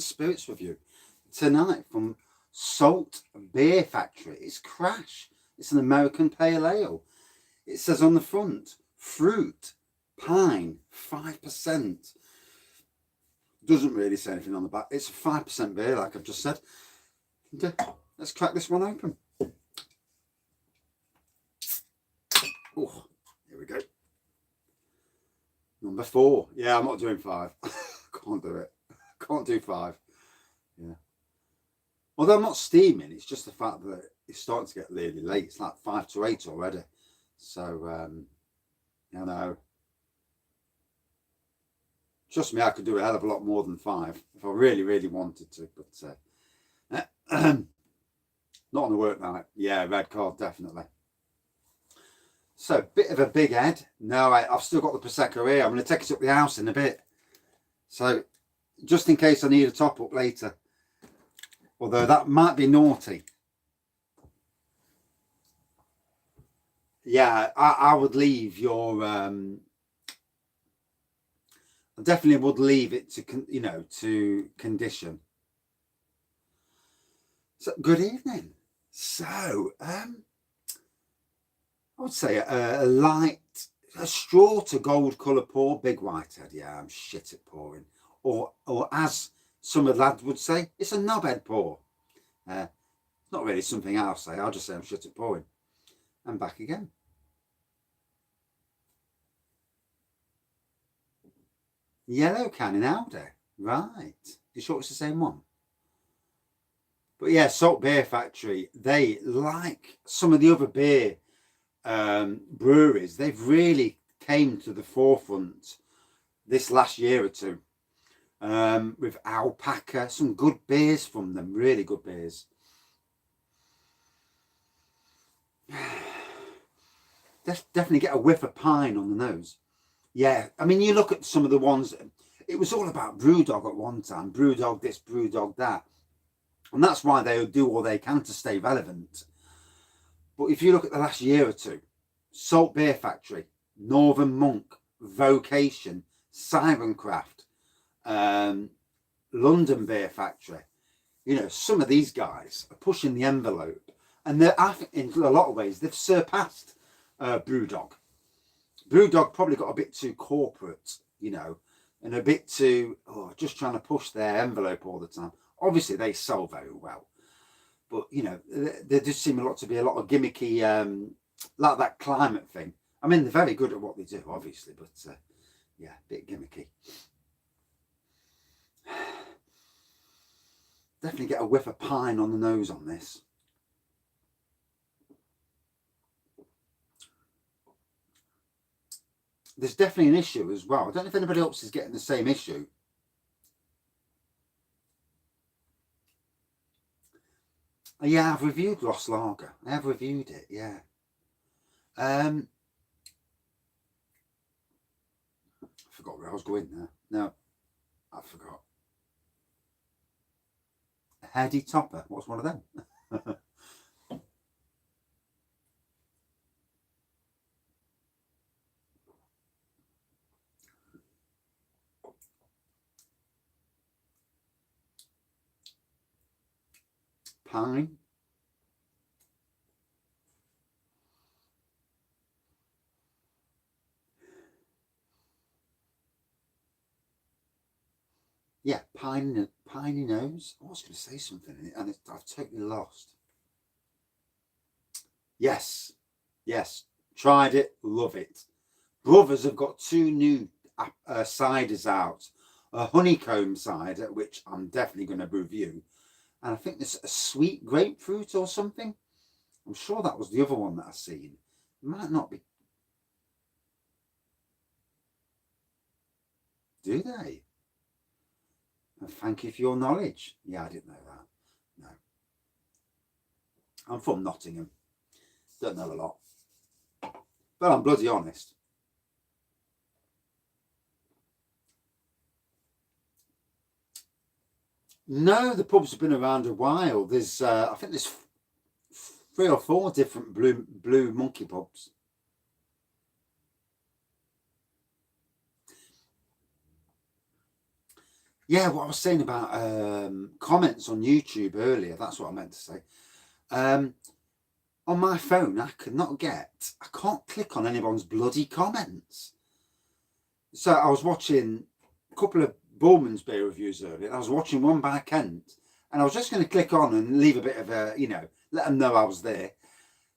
spirits review tonight from Salt Beer Factory. It's Crash. It's an American pale ale. It says on the front, fruit, pine, 5%. Doesn't really say anything on the back. It's a 5% beer, like I've just said. Okay, let's crack this one open. Oh, here we go. Number 4. Yeah, I'm not doing 5. Can't do it. Can't do 5. Yeah. Although I'm not steaming, it's just the fact that it's starting to get really late. It's like 5 to 8 already. So, you know, trust me, I could do a hell of a lot more than 5 if I really, really wanted to. But not on the work night. Yeah, red card, definitely. So, bit of a big head. No, I've still got the Prosecco here. I'm going to take it up the house in a bit. So, just in case I need a top up later. Although that might be naughty. Yeah, I would leave your... I definitely would leave it to, you know, to condition. So, good evening. So, I would say a light, a straw to gold colour pour, big whitehead. Yeah, I'm shit at pouring. Or as some of the lads would say, it's a knobhead pour. Not really something I'll say. I'll just say I'm shit at pouring. And back again. Yellow can in Aldi. Right. You sure it's the same one? But yeah, Salt Beer Factory, they, like some of the other beer breweries, they've really came to the forefront this last year or two with Alpaca, some good beers from them, really good beers. Definitely get a whiff of pine on the nose. Yeah, I mean, you look at some of the ones, it was all about Brewdog at one time, Brewdog this, Brewdog that. And that's why they do all they can to stay relevant. But if you look at the last year or two, Salt Beer Factory, Northern Monk, Vocation, Sirencraft, London Beer Factory, you know, some of these guys are pushing the envelope. And I think in a lot of ways, they've surpassed Brewdog. Brewdog probably got a bit too corporate, you know, and a bit too, just trying to push their envelope all the time. Obviously, they sell very well. But, you know, there does seem to be a lot of gimmicky, like that climate thing. I mean, they're very good at what they do, obviously, but, yeah, a bit gimmicky. Definitely get a whiff of pine on the nose on this. There's definitely an issue as well. I don't know if anybody else is getting the same issue. Yeah, I've reviewed Lost Lager. I have reviewed it, yeah. I forgot where I was going there. No, I forgot. A heady topper. What's one of them? Pine. Yeah, piney nose. I was going to say something and I've totally lost. Yes, tried it, love it. Brothers have got 2 new ciders out. A honeycomb cider, which I'm definitely going to review. And I think there's a sweet grapefruit or something. I'm sure that was the other one that I've seen. It might not be. Do they? And thank you for your knowledge. Yeah, I didn't know that. No. I'm from Nottingham. Don't know a lot. But I'm bloody honest. No, the pubs have been around a while. There's, I think there's 3 or 4 different blue monkey pubs. Yeah, what I was saying about comments on YouTube earlier, that's what I meant to say. On my phone, I can't click on anyone's bloody comments. So I was watching a couple of Bullman's beer reviews earlier. I was watching one by Kent, and I was just going to click on and leave a bit of a, let them know I was there,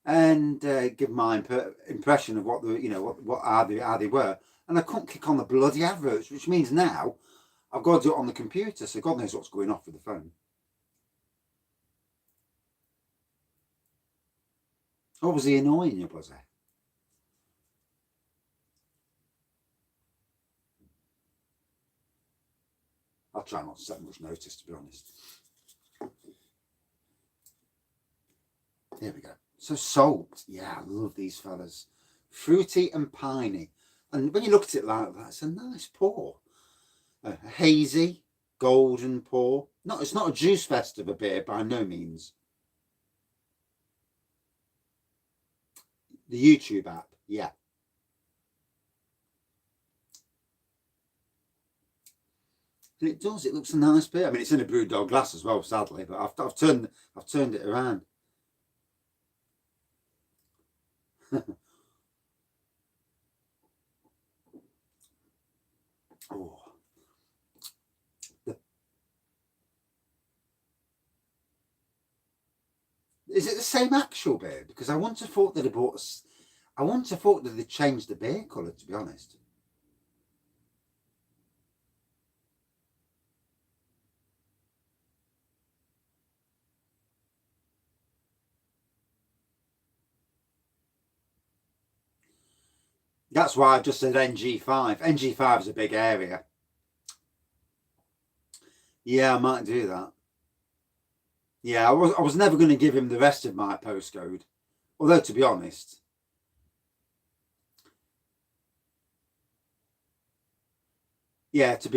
and give my impression of what how they were. And I couldn't click on the bloody adverts, which means now I've got to do it on the computer, so God knows what's going off with the phone. Oh, was he annoying you, was he? I'll try not to set much notice, to be honest. There we go. So salt. Yeah, I love these fellas. Fruity and piney. And when you look at it like that, it's a nice pour. A hazy, golden pour. It's not a juice fest of a beer, by no means. The YouTube app, yeah. And it does. It looks a nice beer. I mean, it's in a BrewDog glass as well, sadly, but I've turned it around. Oh, is it the same actual beer? Because I once thought that they changed the beer colour, to be honest. That's why I just said NG5. NG5 is a big area. Yeah, I might do that. Yeah, I was never going to give him the rest of my postcode. Although, to be honest, I'd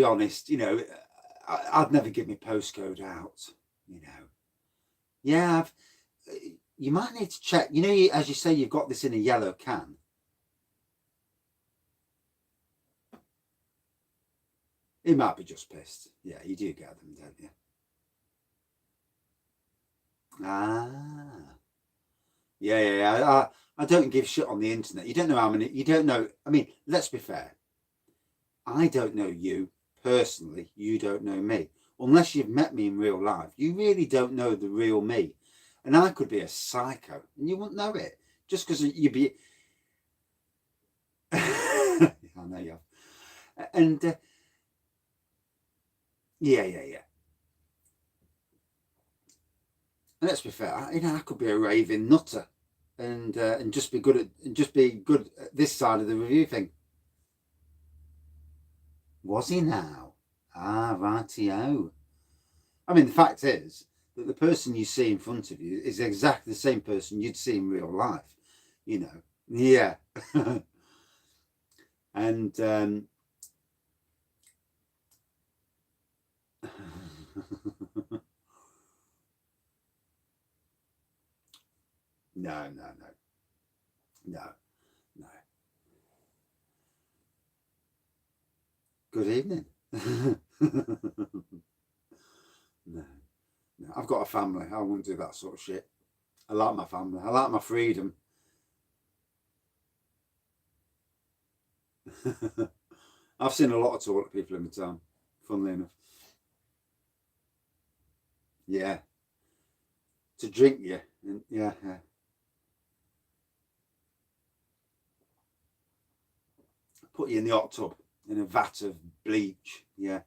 never give my postcode out, Yeah, you might need to check. As you say, you've got this in a yellow can. He might be just pissed. Yeah, you do get them, don't you? Ah. Yeah. I don't give shit on the internet. You don't know how many. You don't know. I mean, let's be fair. I don't know you personally. You don't know me. Unless you've met me in real life, you really don't know the real me. And I could be a psycho, and you wouldn't know it just because you'd be. I know you have. And yeah. And let's be fair, I could be a raving nutter, and just be good at this side of the review thing. Was he now? Ah, rightio. I mean, the fact is that the person you see in front of you is exactly the same person you'd see in real life. Yeah. And no. Good evening. No. I've got a family. I wouldn't do that sort of shit. I like my family. I like my freedom. I've seen a lot of toilet people in my town, funnily enough. Yeah. To drink you. And yeah. Put you in the hot tub in a vat of bleach. Yeah.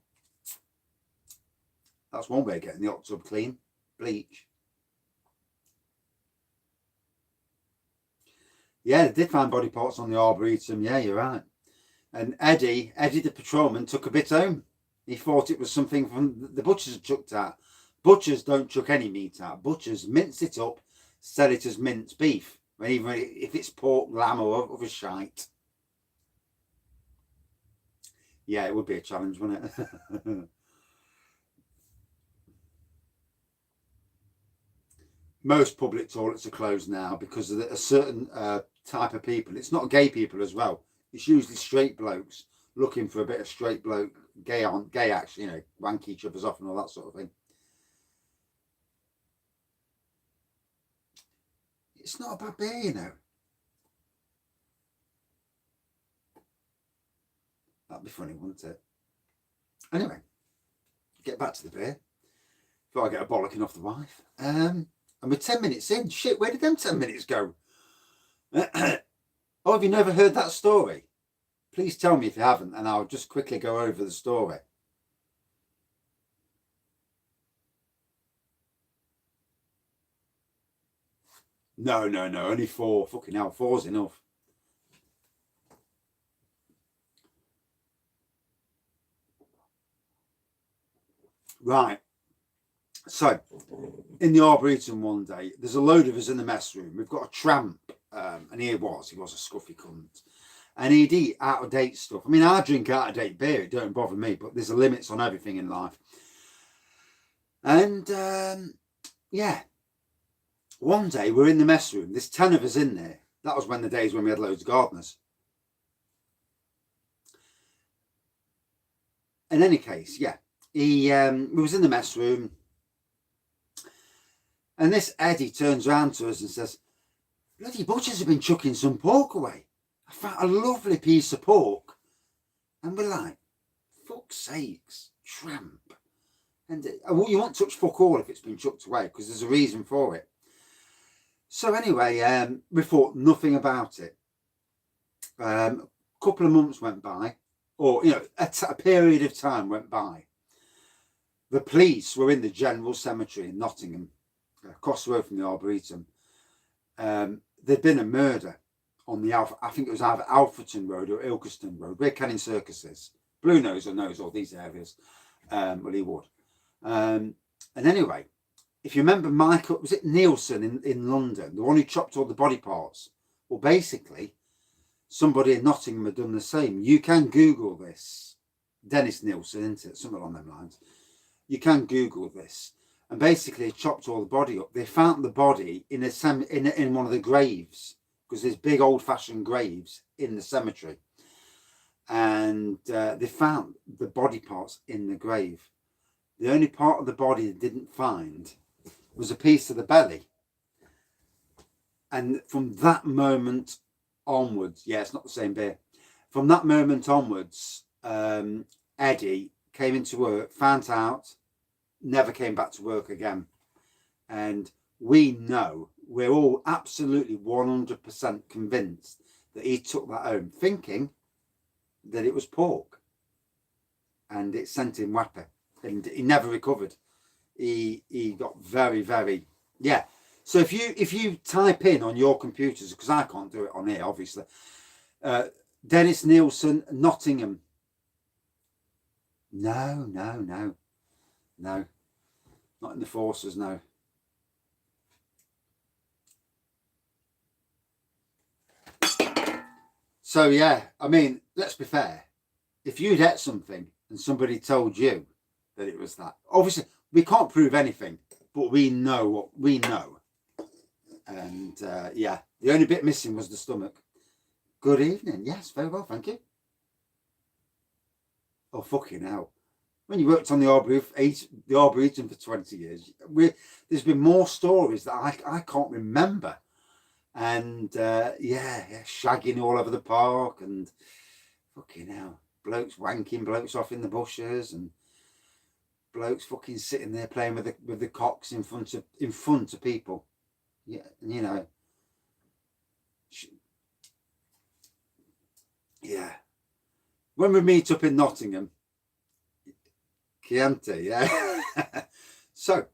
That's one way of getting the hot tub clean. Bleach. Yeah, they did find body parts on the Arboretum. Yeah, you're right. And Eddie the patrolman, took a bit home. He thought it was something from the butchers had chucked out. Butchers don't chuck any meat out. Butchers mince it up, sell it as minced beef, even if it's pork, lamb, or other shite. Yeah, it would be a challenge, wouldn't it? Most public toilets are closed now because of a certain type of people. It's not gay people as well. It's usually straight blokes looking for a bit of straight bloke, gay action, you know, wank each other's off and all that sort of thing. It's not a bad beer, you know. That'd be funny, wouldn't it? Anyway, get back to the beer before I get a bollocking off the wife. And we're 10 minutes in. Shit, where did them 10 minutes go? Oh, have you never heard that story? Please tell me if you haven't, and I'll just quickly go over the story. No, only 4. Fucking hell, 4's enough. Right. So, in the Arboretum one day, there's a load of us in the mess room. We've got a tramp, and he was a scruffy cunt. And he'd eat out-of-date stuff. I mean, I drink out-of-date beer. It don't bother me, but there's limits on everything in life. And, yeah. One day, we're in the mess room. There's 10 of us in there. That was when the days when we had loads of gardeners. In any case, yeah. We was in the mess room. And this Eddie turns around to us and says, bloody butchers have been chucking some pork away. I found a lovely piece of pork. And we're like, fuck's sakes, tramp. And you won't touch fuck all if it's been chucked away, because there's a reason for it. So anyway, we thought nothing about it. A couple of months went by, or, you know, a period of time went by. The police were in the General Cemetery in Nottingham, across the road from the Arboretum. There'd been a murder on the I think it was either Alfreton Road or Ilkeston Road, where Canning Circus is. Blue knows all these areas. Well, he would. And anyway, if you remember Michael, was it Nielsen in London, the one who chopped all the body parts? Well, basically, somebody in Nottingham had done the same. You can Google this. Dennis Nielsen, isn't it? Something along them lines. You can Google this. And basically, they chopped all the body up. They found the body in one of the graves, because there's big old-fashioned graves in the cemetery. And they found the body parts in the grave. The only part of the body they didn't find was a piece of the belly. And from that moment onwards, yeah, it's not the same beer. From that moment onwards, Eddie came into work, found out, never came back to work again. And we know, we're all absolutely 100% convinced that he took that home thinking that it was pork. And it sent him whapper. And he never recovered. He got very, very, yeah. So if you type in on your computers, because I can't do it on here, obviously, Dennis Nielsen, Nottingham. No. Not in the forces, no. So, yeah, I mean, let's be fair. If you'd ate something and somebody told you that it was that, obviously, we can't prove anything, but we know what we know. And, yeah, the only bit missing was the stomach. Good evening. Yes, very well, thank you. Oh, fucking hell. When you worked on the Arboretum for 20 years, there's been more stories that I can't remember. And, yeah, shagging all over the park and fucking hell. Blokes wanking blokes off in the bushes and blokes fucking sitting there playing with the cocks in front of people. Yeah, you know. Yeah. When we meet up in Nottingham, Chianti, yeah. So,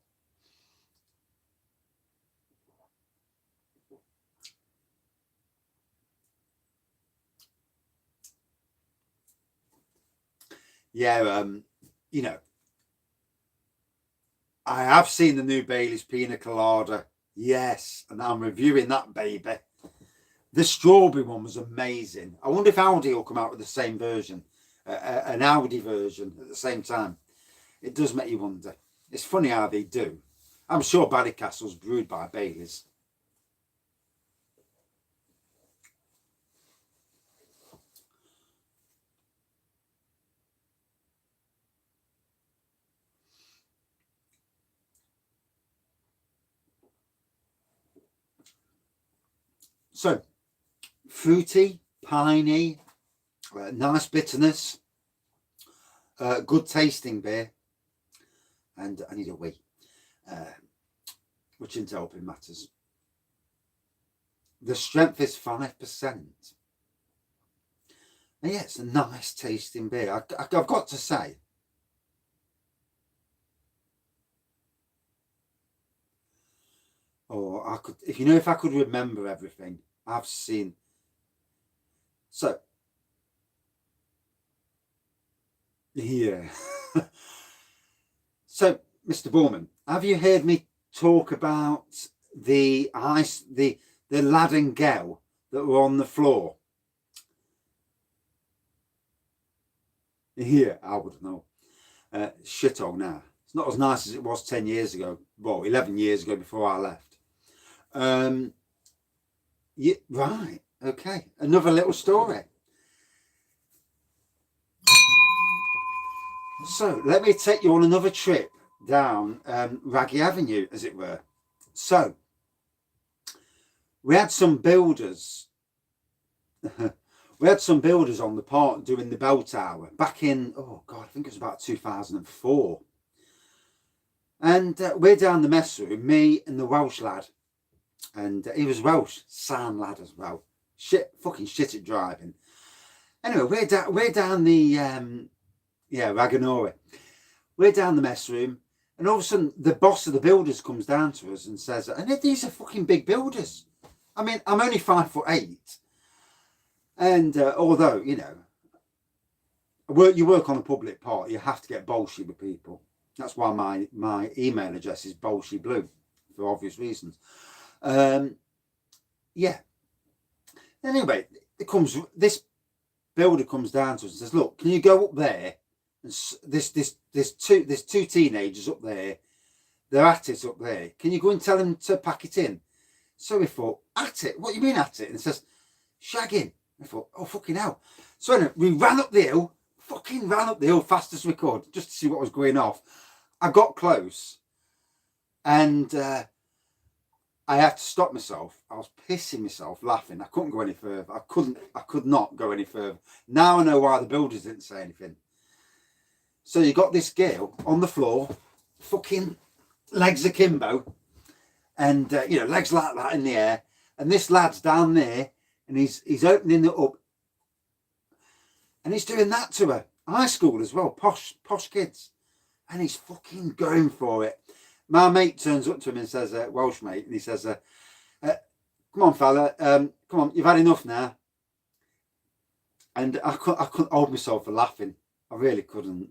yeah, you know, I have seen the new Bailey's Pina Colada, yes, and I'm reviewing that baby. The strawberry one was amazing. I wonder if Audi will come out with the same version, an Audi version at the same time. It does make you wonder. It's funny how they do. I'm sure Ballycastle's brewed by Bailey's. So, fruity, piney, nice bitterness, good tasting beer. And I need a wee, which isn't helping matters. The strength is 5%. And yeah, it's a nice tasting beer. I've got to say, or I could, if I could remember everything I've seen. So, yeah. So, Mr. Borman, have you heard me talk about the lad and girl that were on the floor? Yeah, I wouldn't know. Shithole now. It's not as nice as it was 10 years ago. Well, 11 years ago before I left. Yeah, right. Okay. Another little story. So let me take you on another trip down Raggy Avenue, as it were. So we had some builders. We had some builders on the park doing the bell tower back in, oh God, I think it was about 2004. And we're down the mess room, me and the Welsh lad. And he was Welsh, sound lad as well. Fucking shit at driving. Anyway, we're down the, Raganori. We're down the mess room. And all of a sudden, the boss of the builders comes down to us and says, and these are fucking big builders. I mean, I'm only 5'8". And although, you work on a public park, you have to get bolshy with people. That's why my email address is bolshyblue, for obvious reasons. Yeah. Anyway, this builder comes down to us and says, look, can you go up there? And there's two teenagers up there. They're at it up there. Can you go and tell them to pack it in? So we thought, at it? What do you mean at it? And it says, shagging. I thought, oh, fucking hell. So anyway, we ran up the hill fast as we could, just to see what was going off. I got close and I had to stop myself. I was pissing myself laughing. I couldn't go any further. I could not go any further. Now I know why the builders didn't say anything. So you got this girl on the floor, fucking legs akimbo, and legs like that in the air, and this lad's down there. And he's opening it up. And he's doing that to her. High school as well. Posh kids. And he's fucking going for it. My mate turns up to him and says, Welsh mate, and he says, come on, fella. Come on, you've had enough now. And I couldn't hold myself for laughing. I really couldn't.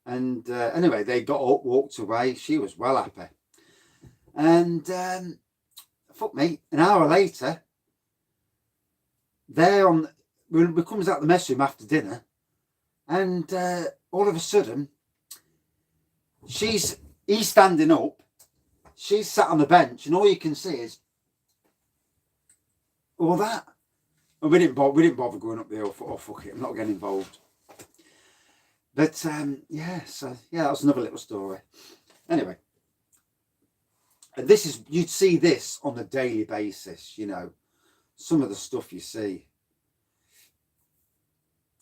And anyway, they got up, walked away. She was well happy. And fuck me, an hour later, we comes out the mess room after dinner, and all of a sudden, he's standing up, she's sat on the bench, and all you can see is all that. And we didn't bother going up the hill. Oh fuck it, I'm not getting involved. But that was another little story. Anyway, and you'd see this on a daily basis, some of the stuff you see.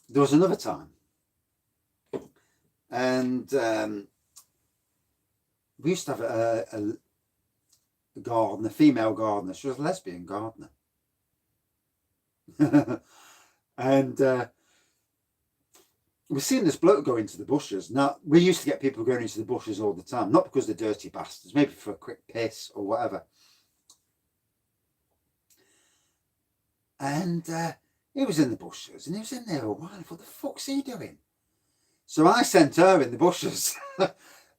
There was another time, and we used to have a gardener, a female gardener. She was a lesbian gardener. And we've seen this bloke go into the bushes. Now, we used to get people going into the bushes all the time, not because they're dirty bastards, maybe for a quick piss or whatever. And he was in the bushes, and he was in there a while. I thought, the fuck's he doing? So I sent her in the bushes.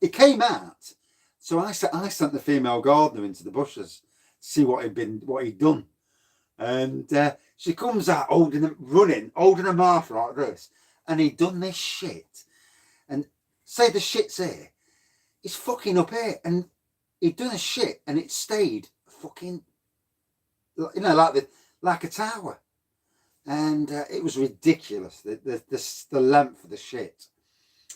He came out. So I sent the female gardener into the bushes to see what he'd done. And she comes out holding a Martha like this. And he'd done this shit. And say the shit's here. It's fucking up here. And he'd done a shit, and it stayed fucking, like a tower. And it was ridiculous, the length of the shit.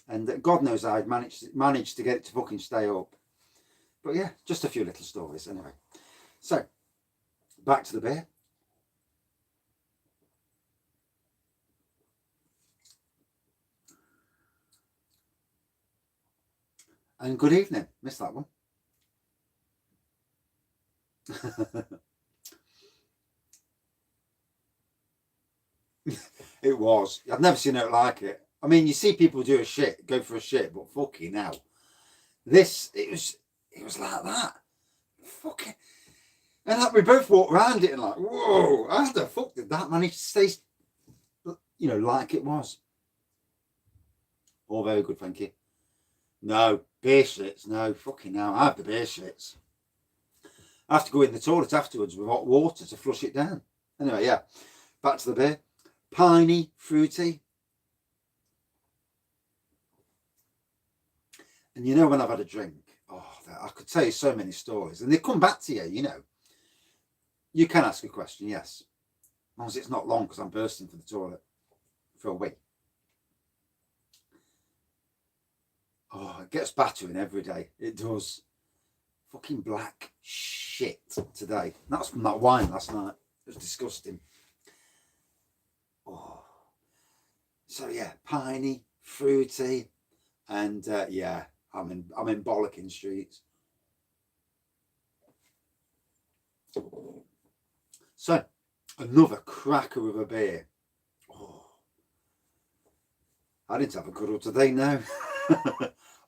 And God knows I'd managed to get it to fucking stay up. But yeah, just a few little stories anyway. So, back to the beer. And good evening. Missed that one. It was. I've never seen it like it. I mean, you see people do a shit, go for a shit, but fucking hell. This, it was like that. Fucking. And like, we both walked around it and like, whoa, how the fuck did that manage to stay, you know, like it was? All very good, thank you. No, beer shits, no, fucking hell, I have the beer shits. I have to go in the toilet afterwards with hot water to flush it down. Anyway, yeah, back to the beer. Piney, fruity. And you know when I've had a drink, oh, I could tell you so many stories. And they come back to you, you know. You can ask a question, yes. As long as it's not long because I'm bursting for the toilet for a wee. Oh, it gets battering every day. It does. Fucking black shit today. That's from that wine last night. It was disgusting. Oh. So yeah, piney, fruity, and yeah, I'm in bollocking streets. So another cracker of a beer. Oh. I didn't have a cuddle today, no.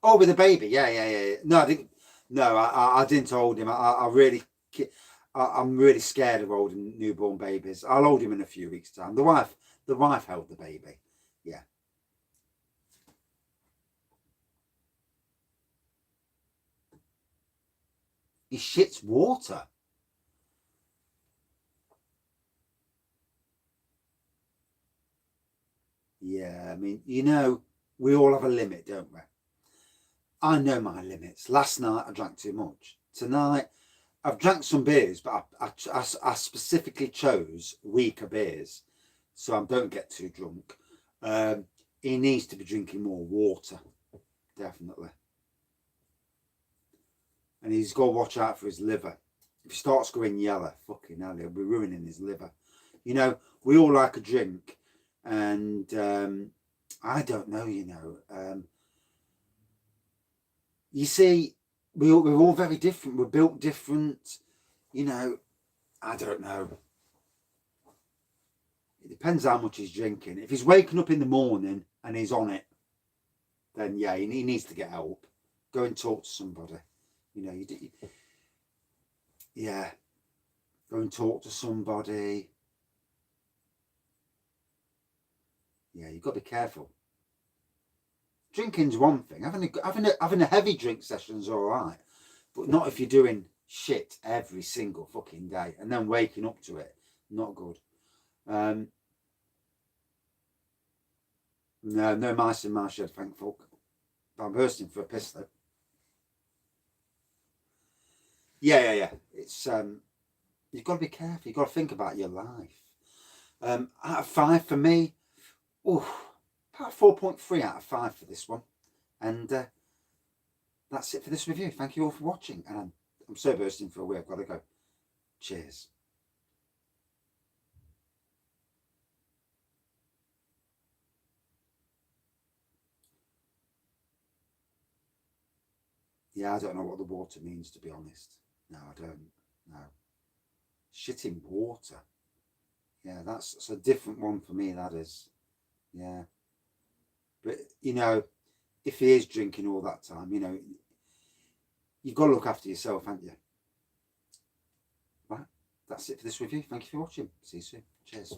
Oh, with a baby, yeah. No, I didn't. No, I didn't hold him. I'm really scared of holding newborn babies. I'll hold him in a few weeks' time. The wife held the baby. Yeah. He shits water. Yeah, I mean, you know, we all have a limit, don't we? I know my limits. Last night I drank too much. Tonight I've drank some beers, but I specifically chose weaker beers so I don't get too drunk. He needs to be drinking more water, definitely. And he's got to watch out for his liver. If he starts going yellow, fucking hell, he'll be ruining his liver. You know, we all like a drink, and I don't know, you know. You see, we're all very different. We're built different. You know, I don't know. It depends how much he's drinking. If he's waking up in the morning and he's on it, then yeah, he needs to get help. Go and talk to somebody. You know, yeah, go and talk to somebody. Yeah, you've got to be careful. Drinking's one thing. Having a heavy drink session's all right, but not if you're doing shit every single fucking day and then waking up to it. Not good. No mice in my shed, thank fuck. I'm bursting for a piss though. Yeah. It's you've got to be careful. You've got to think about your life. Out of 5 for me, about 4.3 out of 5 for this one. And that's it for this review. Thank you all for watching. And I'm so bursting for a wee. I've got to go. Cheers. Yeah, I don't know what the water means, to be honest. No, I don't. No. Shitting water. Yeah, that's a different one for me, that is. Yeah. But, you know, if he is drinking all that time, you know, you've got to look after yourself, haven't you? Right. That's it for this review. Thank you for watching. See you soon. Cheers.